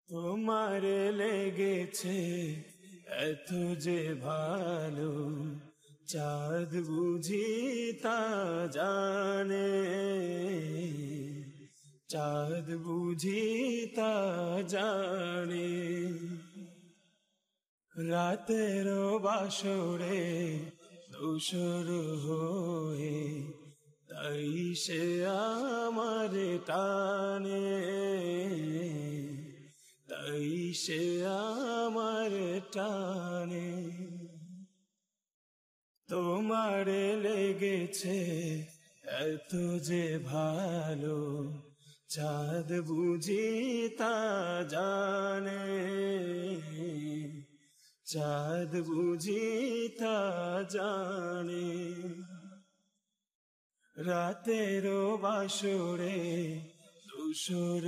তোমারে লেগেছে এত যে ভালো, চাঁদ বুঝি তা জানে, চাঁদ বুঝি তা জানে। রাতেরও বাসরে দোসর হয়ে তাই সে আমার টানে, তাই সে আমার টানে। তোমারে লেগেছে এত যে ভালো, চাঁদ বুঝি তা জানে, চাঁদ বুঝি তা জানে। রাতেরও বাসরে দোসর